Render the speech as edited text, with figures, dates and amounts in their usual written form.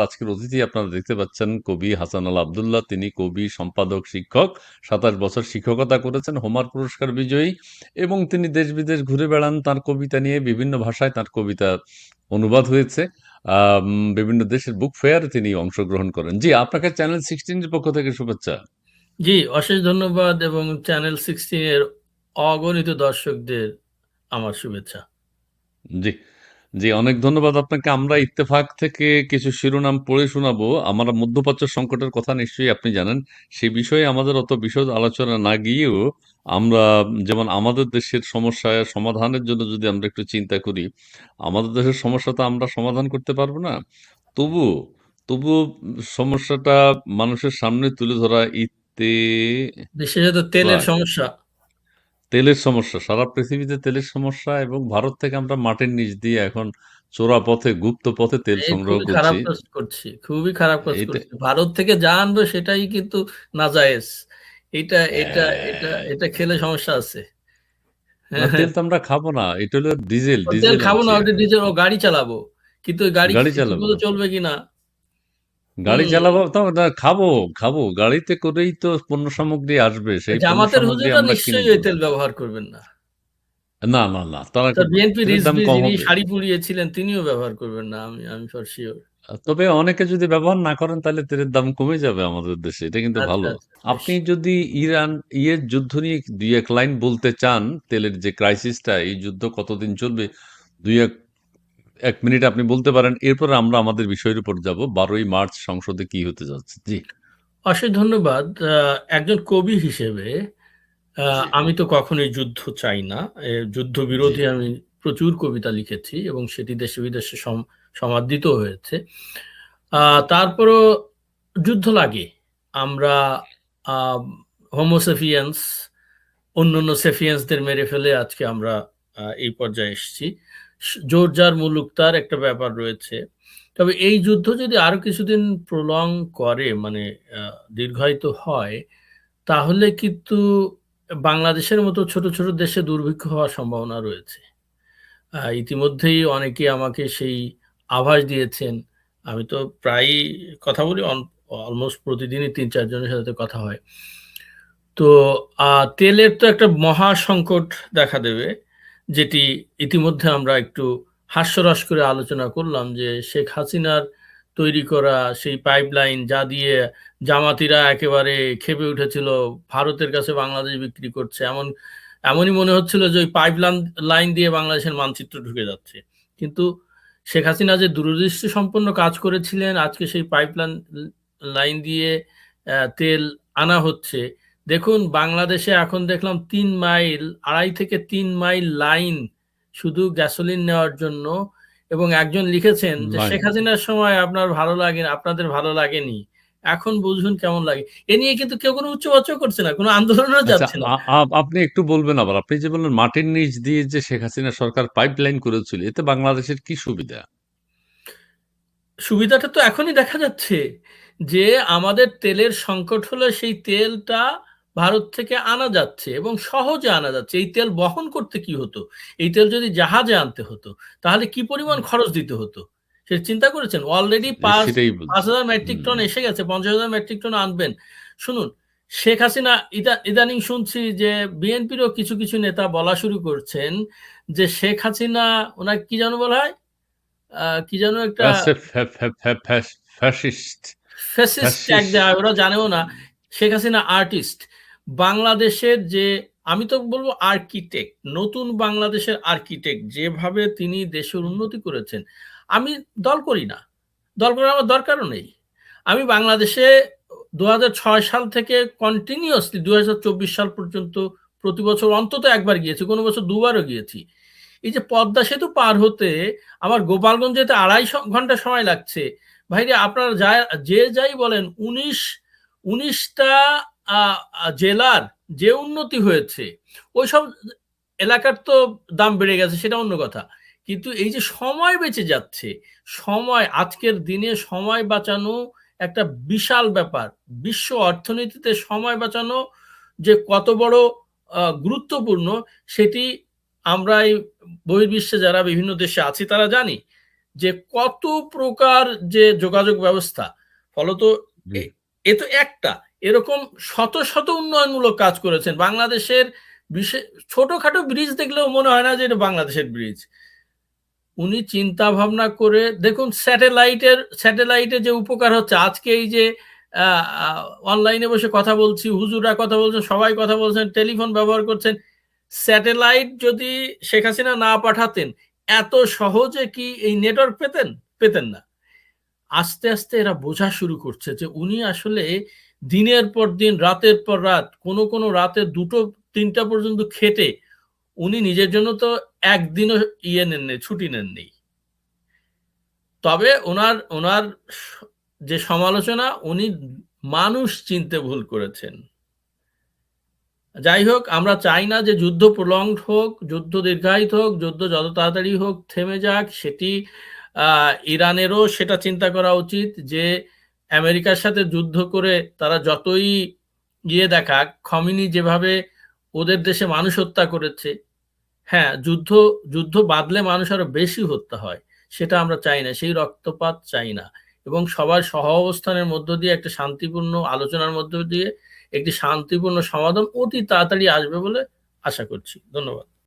আজকের অতিথি আপনারা দেখতে পাচ্ছেন কবি হাসান আল আবদুল্লাহ। তিনি কবি, সম্পাদক, শিক্ষক, ২৭ বছর শিক্ষকতা করেছেন, হোমার পুরস্কার বিজয়ী, এবং তিনি দেশ বিদেশ ঘুরে বেড়ান তার কবিতা নিয়ে। বিভিন্ন ভাষায় তার কবিতা অনুবাদ হয়েছে। বিভিন্ন দেশের বুক ফেয়ারে তিনি অংশগ্রহণ করেন। জি, আপনাকে চ্যানেল 16 এর পক্ষ থেকে শুভেচ্ছা। জি, অশেষ ধন্যবাদ এবং চ্যানেল 16 এর অগণিত দর্শকদের আমার শুভেচ্ছা। জি, জি, অনেক ধন্যবাদ আপনাকে। আমরা ইত্তেফাক থেকে কিছু শিরোনাম পড়ে শোনাবো। আমরা মধ্যপ্রাচ্য সংকটের কথা নিশ্চয়ই আপনি জানেন। সেই বিষয়ে আমাদের অত বিশদ আলোচনা না গিয়েও আমরা যেমন আমাদের দেশের সমস্যা সমাধানের জন্য যদি আমরা একটু চিন্তা করি, আমাদের দেশের সমস্যা তো আমরা সমাধান করতে পারবো না। তবু তবু সমস্যাটা মানুষের সামনে তুলে ধরা বিশেষত তেলের ইত্তেফাক। সমস্যা। তেলের সমস্যা, সারা পৃথিবীতে তেলের সমস্যা, এবং ভারত থেকে আমরা মাটির নিচ দিয়ে এখন চোরা পথে, গুপ্ত পথে তেল এই সংগ্রহ খুবই খারাপ করছি। কাজ করছি, খুবই খারাপ কাজ এইটা করছি। ভারত থেকে যা আনবো সেটাই কিন্তু নাজায়েজ। এটা এটা এটা আহ, এটা খেলে সমস্যা আছে। না, হ্যাঁ, হ্যাঁ। তেল তো আমরা খাবো না, এটা হলো ডিজেল ও তেল ডিজেল খাবো না, আনছি ওটা এখন। ডিজেল, ও গাড়ি চালাবো। কিন্তু ওই গাড়ি গাড়ি ঠিক চালাবো, মতো চলবে কিনা। গাড়ি হুম। চালাবো তো না, খাবো খাবো গাড়িতে করেই তো পণ্য সামগ্রী আসবে, সেই পণ্য জামাতের সামগ্রী হুজুররা আমরা নিশ্চয়ই কিনবো। ওই তেল ব্যবহার করবেন না। না, না, না, তারা স্যার, বিএনপি তেলের দাম রিজভী কম যিনি হবে। শাড়ি পরিয়েছিলেন তিনিও ব্যবহার করবেন না, আমি আমি ফর শিওর। তবে অনেকে যদি ব্যবহার না করেন তাহলে তেলের দাম কমে যাবে আমাদের দেশে, এটা কিন্তু আচ্ছা, ভালো। আচ্ছা, বেশ। আপনি যদি ইরান যুদ্ধ নিয়ে দুই এক লাইন বলতে চান, তেলের যে ক্রাইসিসটা, এই যুদ্ধ কতদিন চলবে, দুই এক এক মিনিট আপনি বলতে পারেন, এরপর আমরা আমাদের বিষয়ের উপর যাব। 12ই মার্চ সংসদে কি হতে যাচ্ছে। জি, অশেষ ধন্যবাদ। একজন কবি হিসেবে জি, আমি তো কখনোই যুদ্ধ চাই না। যুদ্ধ জি, বিরোধী আমি প্রচুর কবিতা লিখেছি এবং সেটি দেশে বিদেশে সমাদৃত হয়েছে। তারপরও যুদ্ধ লাগে। আমরা হোমোসেফিয়েন্স অন্যান্য সেফিয়েন্সদের মেরে ফেলে আজকে আমরা এই পর্যায়ে এসেছি। জোর যার মুলুক তার একটা ব্যাপার রয়েছে। তবে এই যুদ্ধ যদি আরো কিছুদিন প্রলং করে, মানে দীর্ঘায়িত হয়, তাহলে কিন্তু বাংলাদেশের মতো ছোট ছোট দেশে দুর্ভিক্ষ হওয়ার সম্ভাবনা রয়েছে। ইতিমধ্যেই অনেকে আমাকে সেই আভাস দিয়েছেন। আমি তো প্রায়ই কথা বলি, অলমোস্ট প্রতিদিনই ৩-৪ জনের সাথে কথা হয়। তো তেলের তো একটা মহা সংকট দেখা দেবে, যেটি ইতিমধ্যে আমরা একটু হাস্যরস করে আলোচনা করলাম, যে শেখ হাসিনার তৈরি করা সেই পাইপলাইন যা দিয়ে জামাতিরা একেবারে ক্ষেপে উঠেছিল, ভারতের কাছে বাংলাদেশ বিক্রি করছে, এমনই মনে হচ্ছিল যে ওই পাইপলাইন লাইন দিয়ে বাংলাদেশের মানচিত্র ঢুকে যাচ্ছে। কিন্তু শেখ হাসিনা যে দূরদৃষ্টি সম্পন্ন কাজ করেছিলেন, আজকে সেই পাইপলাইন লাইন দিয়ে তেল আনা হচ্ছে। দেখুন, বাংলাদেশে এখন দেখলাম ৩ মাইল, ২.৫ থেকে ৩ মাইল লাইন শুধু গ্যাসোলিন নেওয়ার জন্য। এবং একজন লিখেছেন যে শেখ লাইন। হাসিনার সময় আপনাদের ভালো লাগেনি, এখন বুঝুন কেমন লাগে। এ নিয়ে কিন্তু কেউ কোনো উচ্চবাচ্য করছে না, কোনো আন্দোলনও আচ্ছা, যাচ্ছে না। আপনি একটু বলবেন আবার, আপনি যে বললেন মাটির নিচ দিয়ে যে শেখ হাসিনা সরকার পাইপলাইন করেছিল, এতে বাংলাদেশের কি সুবিধা? সুবিধাটা তো এখনই দেখা যাচ্ছে, যে আমাদের তেলের সংকট হলে সেই তেলটা ভারত থেকে আনা যাচ্ছে এবং সহজে আনা যাচ্ছে। এই তেল বহন করতে কি হতো? এই তেল যদি জাহাজে আনতে হতো, তাহলে কি পরিমাণ খরচ দিতে হতো? সেটা চিন্তা করেছেন? অলরেডি পাঁচ সেটাই পাঁচ বলছি। হাজার মেট্রিক হুম। টন এসে গেছে, 50,000 মেট্রিক টন আনবেন। শুনুন, শেখ হাসিনা, ইদানিং শুনছি যে বিএনপিরও কিছু কিছু নেতা বলা শুরু করছেন যে শেখ হাসিনা, ওনাকে কি যেন বলা হয়, কি যেন একটা ফ্যাসিস্ট। Fascist tag fascist. দেওয়া হয়, ওরা জানেও না। শেখ হাসিনা আর্টিস্ট, বাংলাদেশের যে, আমি তো বলবো আর্কিটেক্ট, নতুন বাংলাদেশের আর্কিটেক্ট, যেভাবে তিনি দেশের উন্নতি করেছেন। আমি দল করি না, দল করার আমার দরকারও নেই। আমি বাংলাদেশে ২০০৬ সাল থেকে কন্টিনিউয়াসলি ২০২৪ সাল পর্যন্ত প্রতি বছর অন্তত একবার গিয়েছি, কোনো বছর দুবারও গিয়েছি। এই যে পদ্মা সেতু পার হতে আমার গোপালগঞ্জ যেতে ২.৫ ঘন্টা সময় লাগছে। ভাইরে, আপনারা যে যাই বলেন, ১৯টা জেলার যে উন্নতি হয়েছে, ওইসব এলাকার তো দাম বেড়ে গেছে, সেটা অন্য কথা। কিন্তু এই যে সময় বেঁচে যাচ্ছে, সময়, আজকের দিনে সময় বাঁচানো একটা বিশাল ব্যাপার। বিশ্ব অর্থনীতিতে সময় বাঁচানো যে কত বড় গুরুত্বপূর্ণ, সেটি আমরা এই বহির্বিশ্বে যারা বিভিন্ন দেশে আছি তারা জানি। যে কত প্রকার যে যোগাযোগ ব্যবস্থা, ফলত জি। এ তো একটা, এরকম শত শত উন্নয়নমূলক কাজ করেছেন বাংলাদেশের। বিশেষ ছোটখাটো ব্রিজ দেখলেও মনে হয় না যে এটা বাংলাদেশের ব্রিজ। উনি চিন্তা ভাবনা করে দেখুন, স্যাটেলাইটে যে উপকার হচ্ছে আজকে, এই যে অনলাইনে বসে কথা বলছি, হুজুরা কথা বলছেন, সবাই কথা বলছেন, টেলিফোন ব্যবহার করছেন। স্যাটেলাইট যদি শেখ হাসিনা না পাঠাতেন, এত সহজে কি এই নেটওয়ার্ক পেতেন? পেতেন না। আস্তে আস্তে এরা বোঝা শুরু করছে যে উনি আসলে দিনের পর দিন, রাতের পর রাত, কোনো কোনো রাতে 2টো 3টা পর্যন্ত খেটে উনি নিজের জন্য তো একদিনও নেননি, ছুটি নেননি। তবে ওনার ওনার যে সমালোচনা, উনি মানুষ চিনতে ভুল করেছেন। যাই হোক, আমরা চাই না যে যুদ্ধ প্রলংড হোক, যুদ্ধ দীর্ঘায়িত হোক, যুদ্ধ যত তাড়াতাড়ি হোক থেমে যাক। সেটি ইরানেরও সেটা চিন্তা করা উচিত যে আমেরিকার সাথে যুদ্ধ করে তারা যতই দেখাক, খমেনি যেভাবে ওদের দেশে মানুষ হত্যা করেছে, হ্যাঁ, যুদ্ধ যুদ্ধ বাদলে মানুষ আরো বেশি হত্যা হয়, সেটা আমরা চাই না, সেই রক্তপাত চাই না। এবং সবার সহ অবস্থানের মধ্য দিয়ে একটা শান্তিপূর্ণ আলোচনার মধ্য দিয়ে একটি শান্তিপূর্ণ সমাধান অতি তাড়াতাড়ি আসবে বলে আশা করছি। ধন্যবাদ।